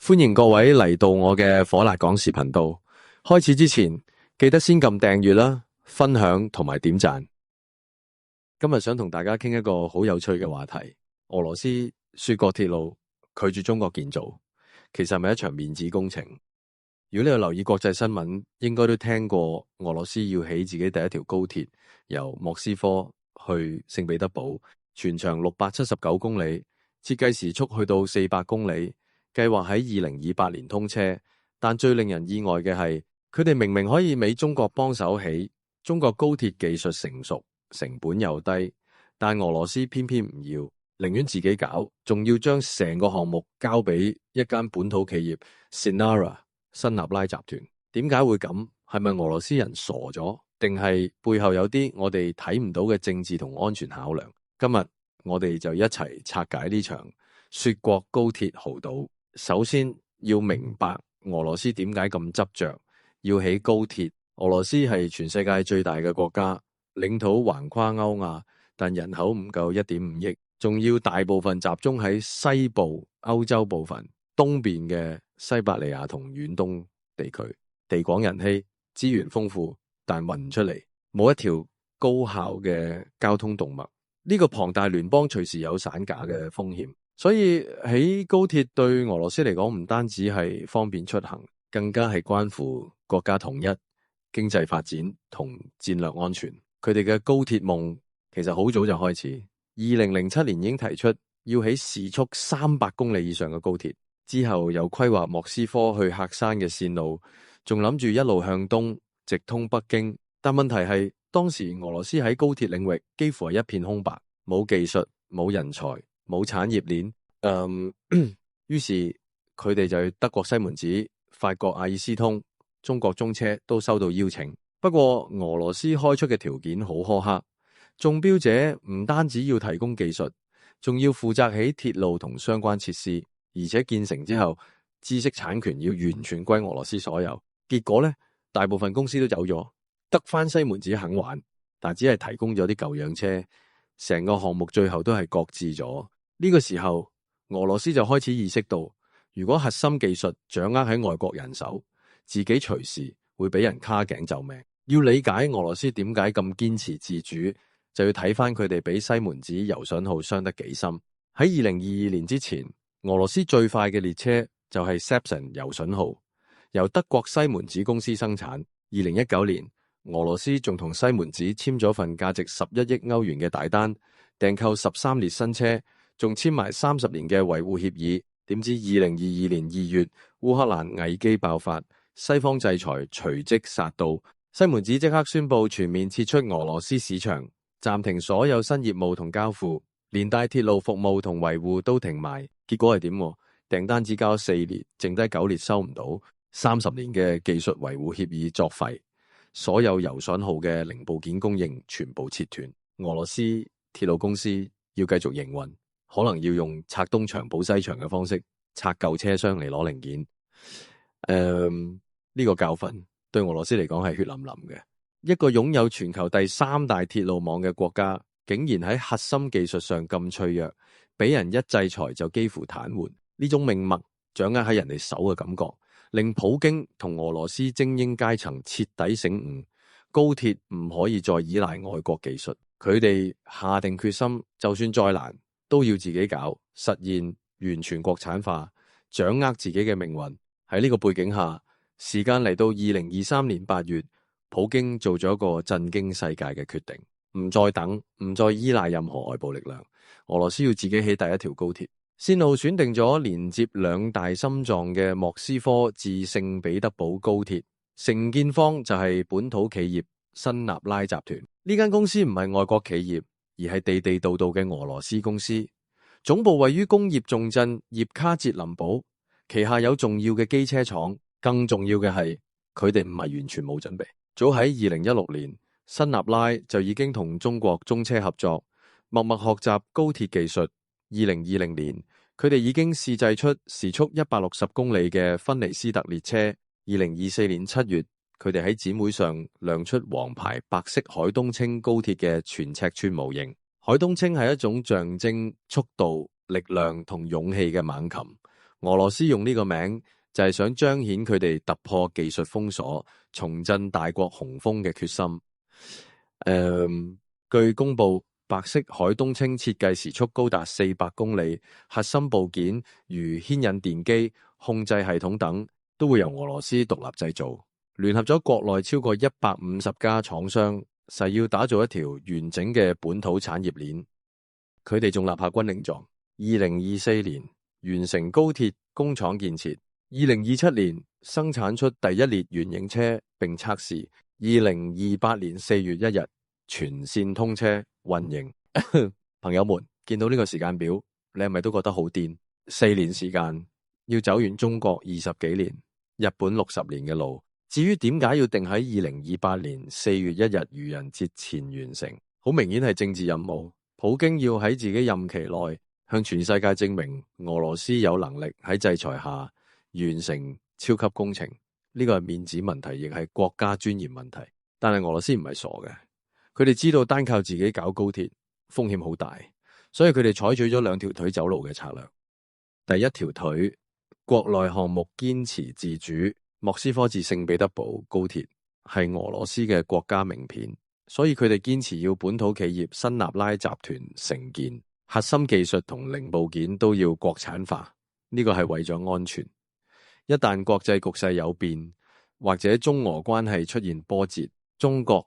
歡迎各位嚟到我嘅火辣講視頻道。開始之前，記得先撳訂閱啦、分享同埋點讚。今日想同大家傾一個好有趣嘅話題：俄羅斯雪國鐵路拒絕中國建造，其實係咪一場面子工程？如果你有留意國際新聞，應該都聽過俄羅斯要起自己第一條高鐵，由莫斯科去聖彼得堡，全長679公里，設計時速去到400公里。計劃喺2028年通車，但最令人意外嘅係，佢哋明明可以俾中國幫手起，中國高鐵技術成熟，成本又低，但俄羅斯偏偏唔要，寧願自己搞，仲要將成個項目交俾一間本土企業 Sinara 新納拉集團。點解會咁？係咪俄羅斯人傻咗，定係背後有啲我哋睇唔到嘅政治同安全考量？今日我哋就一齊拆解呢場雪國高鐵豪賭。首先要明白俄羅斯點解咁執着要起高鐵。俄羅斯係全世界最大嘅國家，領土橫跨歐亞，但人口唔夠1.5億，仲要大部分集中喺西部歐洲部分，東邊嘅西伯利亞同遠東地區，地廣人稀，資源豐富，但運唔出嚟，冇一條高效嘅交通動脈。呢個龐大聯邦隨時有散架嘅風險。所以起高鐵對俄羅斯嚟講唔單止係方便出行，更加係關乎國家統一、經濟發展同戰略安全。佢哋嘅高鐵夢其實好早就開始，2007年已經提出要起時速300公里以上嘅高鐵，之後又規劃莫斯科去喀山嘅線路，仲諗住一路向東直通北京。但問題係當時俄羅斯喺高鐵領域幾乎係一片空白，冇技術、冇人才、冇產業鏈，於是佢哋就去德國西門子、法國阿爾斯通、中國中車都收到邀請。不過俄羅斯開出嘅條件好苛刻，中標者唔單止要提供技術，仲要負責起鐵路同相關設施，而且建成之後知識產權要完全歸俄羅斯所有。結果呢，大部分公司都走咗，得返西門子肯玩，但只係提供咗啲舊樣車，成個項目最後都係擱置咗。呢個時候，俄羅斯就開始意識到，如果核心技術掌握喺外國人手，自己隨時會俾人卡頸就命。要理解俄羅斯點解咁堅持自主，就要睇翻佢哋俾西門子郵筍號傷得幾深。喺2022年之前，俄羅斯最快嘅列車就係 Sepsen 郵筍號，由德國西門子公司生產。2019年，俄羅斯仲同西門子簽咗份價值11億歐元嘅大單，訂購13列新車，仲簽埋30年嘅維護協議。點知2022年2月，烏克蘭危機爆發，西方制裁隨即殺到，西門子即刻宣布全面撤出俄羅斯市場，暫停所有新業務同交付，連帶鐵路服務同維護都停埋。結果係點？訂單只交4列，剩低9列收唔到，30年嘅技術維護協議作廢，所有郵筍號嘅零部件供應全部切斷。俄羅斯鐵路公司要繼續營運，可能要用拆東牆補西牆嘅方式拆舊車廂嚟攞零件。呢個教訓對俄羅斯嚟講係血淋淋嘅。一個擁有全球第3大鐵路網嘅國家，竟然喺核心技術上咁脆弱，俾人一制裁就幾乎癱瘓。呢種命脈掌握喺人哋手嘅感覺，令普京同俄羅斯精英階層徹底醒悟，高鐵唔可以再依賴外國技術。佢哋下定決心，就算再難都要自己搞，實現完全國產化，掌握自己嘅命運。喺呢個背景下，時間嚟到2023年8月，普京做咗一個震驚世界嘅決定，唔再等，唔再依賴任何外部力量，俄羅斯要自己起第一條高鐵。線路選定咗連接兩大心臟嘅莫斯科至聖彼得堡高鐵，承建方就係本土企業新納拉集團。呢間公司唔係外國企業，而係地地道道嘅俄羅斯公司，總部位於工業重鎮葉卡捷林堡，旗下有重要嘅機車廠。更重要嘅係，佢哋唔係完全冇準備。早喺2016年，新納拉就已經同中國中車合作，默默學習高鐵技術。2020年，佢哋已經試製出時速160公里嘅芬尼斯特列車。2024年7月，佢哋喺展會上亮出黃牌白色海東青高鐵嘅全尺寸模型。海東青係一種象徵速度、力量同勇氣嘅猛禽，俄羅斯用呢個名就係想彰顯佢哋突破技術封鎖、重振大國雄風嘅決心。據公佈，白色海東青設計時速高達400公里，核心部件如牽引電機、控制系統等都會由俄羅斯獨立製造，聯合咗國內超過150家廠商，誓要打造一條完整嘅本土產業鏈。佢哋仲立下軍令狀，2024年完成高鐵工廠建設，2027年生產出第一列原型車並測試，2028年4月1日全線通車運營。朋友們，見到呢個時間表，你係咪都覺得好癲？4年時間要走完中國20幾年、日本60年嘅路。至於點解要定喺2028年4月1日愚人節前完成，好明顯係政治任務。普京要喺自己任期內向全世界證明俄羅斯有能力喺制裁下完成超級工程。呢個係面子問題，亦係國家尊嚴問題。但係俄羅斯唔係傻嘅，佢哋知道單靠自己搞高鐵風險好大，所以佢哋採取咗2條腿走路嘅策略。第一條腿，國內項目堅持自主。莫斯科至聖彼得堡高鐵係俄羅斯嘅國家名片，所以佢哋堅持要本土企業新納拉集團承建，核心技術同零部件都要國產化。呢個係為咗安全。一旦國際局勢有變，或者中俄關係出現波折，中國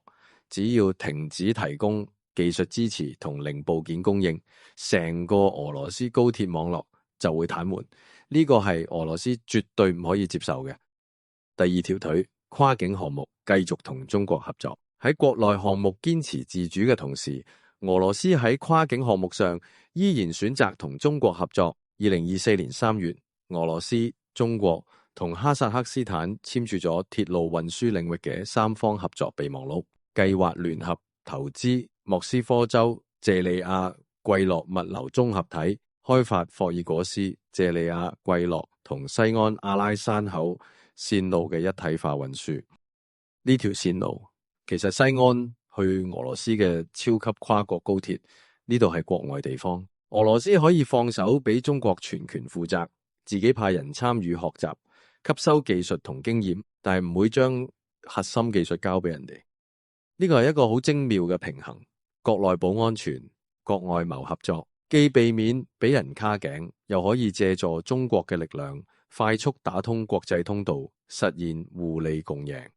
只要停止提供技術支持同零部件供應，成個俄羅斯高鐵網絡就會癱瘓。呢個係俄羅斯絕對唔可以接受嘅。第2條腿，跨境項目繼續同中國合作。喺國內項目堅持自主嘅同時，俄羅斯喺跨境項目上依然選擇同中國合作。2024年3月，俄羅斯、中國同哈薩克斯坦簽署咗鐵路運輸領域嘅3方合作備忘錄，計劃聯合投資莫斯科州謝里亞季洛物流綜合體，開發霍爾果斯、謝里亞、季洛同西安阿拉山口線路嘅一體化運輸。呢條線路其實西安去俄羅斯嘅超級跨國高鐵，呢度係國外地方，俄羅斯可以放手俾中國全權負責，自己派人參與學習、吸收技術同經驗，但係唔會將核心技術交俾人哋。呢個係一個好精妙嘅平衡，國內保安全，國外謀合作，既避免俾人卡頸，又可以借助中國嘅力量快速打通國際通道，實現互利共贏。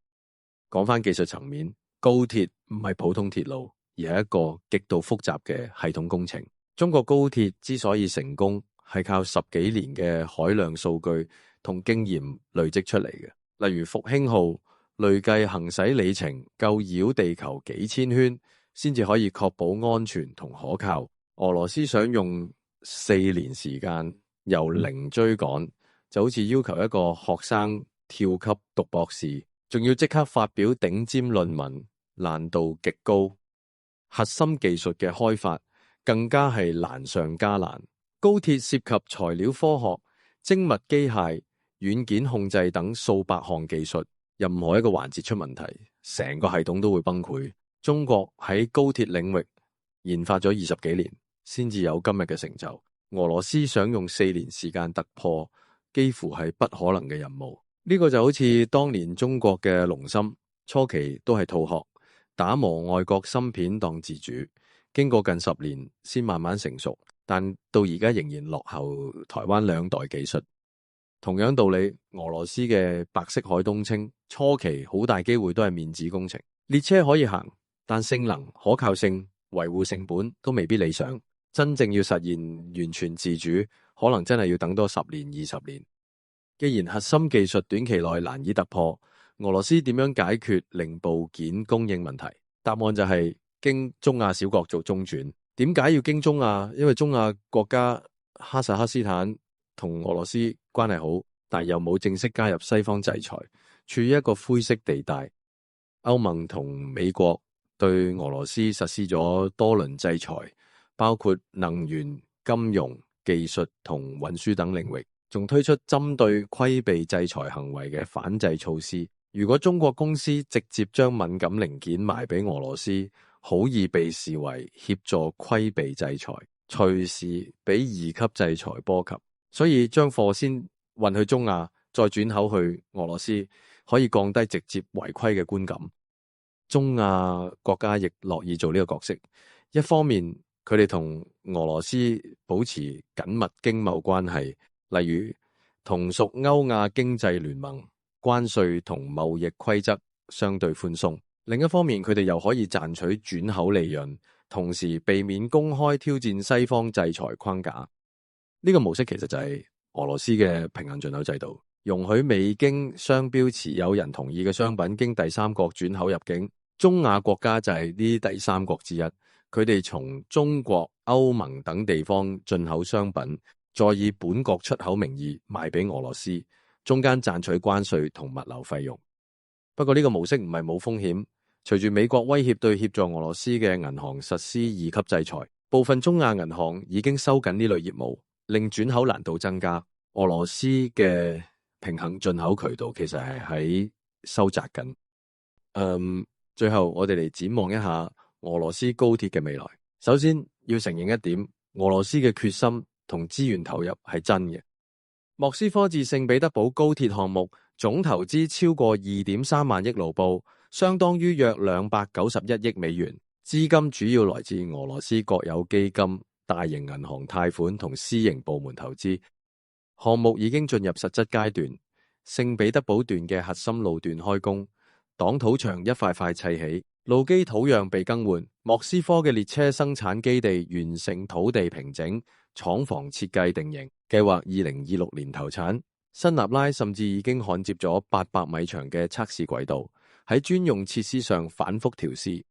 講翻技術層面，高鐵唔係普通鐵路，而係一個極度複雜嘅系統工程。中國高鐵之所以成功，係靠10幾年嘅海量數據同經驗累積出嚟嘅。例如復興號累計行駛里程夠繞地球幾千圈，先至可以確保安全同可靠。俄羅斯想用4年時間由零追趕，就好似要求一個學生跳級讀博士，仲要即刻發表頂尖論文，難度極高。核心技術嘅開發更加係難上加難。高鐵涉及材料科學、精密機械、軟件控制等數百項技術，任何一個環節出問題，成個系統都會崩潰。中國喺高鐵領域研發咗20幾年，先至有今日嘅成就。俄羅斯想用4年時間突破，幾乎係不可能嘅任務。呢個就好似當年中國嘅龍芯，初期都係套殼，打磨外國芯片當自主，經過近10年先慢慢成熟，但到而家仍然落後台灣2代技術。同樣道理，俄羅斯嘅白色海東青初期好大機會都係面子工程，列車可以行，但性能、可靠性、維護成本都未必理想。真正要實現完全自主，可能真係要等多10年、20年。既然核心技術短期內難以突破，俄羅斯點樣解決零部件供應問題？答案就係經中亞小國做中轉。點解要經中亞？因為中亞國家哈薩克斯坦同俄羅斯關係好，但又冇正式加入西方制裁，處於一個灰色地帶。歐盟同美國對俄羅斯實施咗多輪制裁，包括能源、金融、技術同運輸等領域，仲推出針對規避制裁行為嘅反制措施。如果中國公司直接將敏感零件賣俾俄羅斯，好易被視為協助規避制裁，隨時俾2級制裁波及。所以將貨先運去中亞，再轉口去俄羅斯，可以降低直接違規嘅觀感。中亞國家亦樂意做呢個角色，一方面佢哋同俄羅斯保持緊密經貿關係，例如同屬歐亞經濟聯盟，關稅同貿易規則相對寬鬆。另一方面，佢哋又可以賺取轉口利潤，同時避免公開挑戰西方制裁框架。呢個模式其實就係俄羅斯嘅平衡進口制度，容許未經商標持有人同意嘅商品經第三國轉口入境。中亞國家就係呢第三國之一，佢哋從中國、歐盟等地方進口商品，再以本國出口名義賣俾俄羅斯，中間賺取關稅同物流費用。不過呢個模式唔係冇風險，隨住美國威脅對協助俄羅斯嘅銀行實施二級制裁，部分中亞銀行已經收緊呢類業務，令轉口難度增加。俄羅斯嘅平衡進口渠道其實係喺收窄緊。最後我哋嚟展望一下俄羅斯高鐵嘅未來。首先要承認一點，俄羅斯嘅決心同資源投入係真嘅。莫斯科至聖彼得堡高鐵項目總投資超過 2.3 萬億盧布，相當於約291億美元，資金主要來自俄羅斯國有基金、大型銀行貸款同私營部門投資。項目已經進入實質階段，聖彼得堡段嘅核心路段開工，擋土牆一塊塊砌起，路基土壤被更換，莫斯科嘅列車生產基地完成土地平整，廠房設計定型，計劃2026年投產。新納拉甚至已經焊接咗800米長嘅測試軌道，喺專用設施上反覆調試。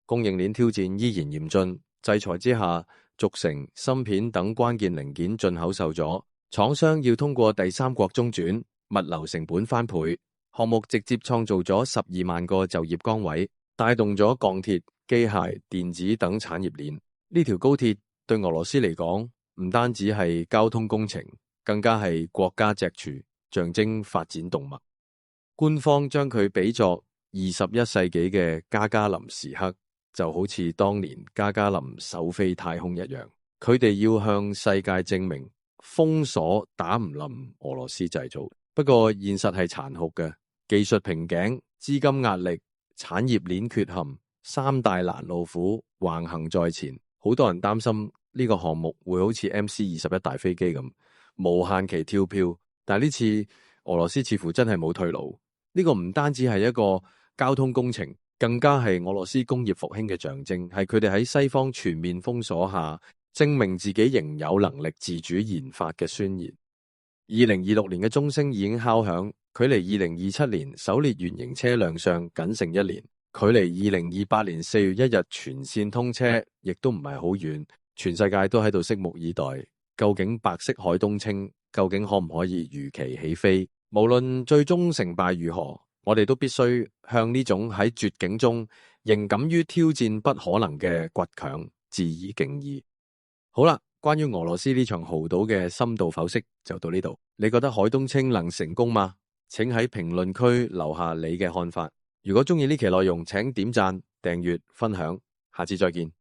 供應鏈挑戰依然嚴峻，制裁之下，軸承、芯片等關鍵零件進口受阻，廠商要通過第三國中轉，物流成本翻倍。項目直接創造咗12萬個就業崗位，帶動咗鋼鐵、機械、電子等產業鏈。呢條高鐵對俄羅斯嚟講，唔單止係交通工程，更加係國家脊柱，象徵發展動脈。官方將佢比作21世紀嘅加加林時刻，就好似當年加加林首飛太空一樣。佢哋要向世界證明，封鎖打唔冧俄羅斯製造。不過現實係殘酷嘅。技術瓶頸、資金壓力、產業鏈缺陷，三大攔路虎橫行在前。好多人擔心呢個項目會好似 MC-21大飛機咁無限期跳票，但係呢次俄羅斯似乎真係冇退路。呢個唔單止係一個交通工程，更加係俄羅斯工業復興嘅象徵，係佢哋喺西方全面封鎖下證明自己仍有能力自主研發嘅宣言。2026年嘅鐘聲已經敲響，距離2027年首列原型車亮相僅剩1年，距離2028年4月1日全線通車亦都唔係好遠。全世界都喺度拭目以待，究竟白色海東青究竟可唔可以如期起飛？無論最終成敗如何，我哋都必須向呢種喺絕境中仍敢於挑戰不可能嘅倔強致以敬意。好啦，關於俄羅斯呢場豪賭嘅深度剖析就到呢度。你覺得海東青能成功嗎？請喺評論區留下你嘅看法。如果中意呢期內容，請點讚、訂閱、分享。下次再見。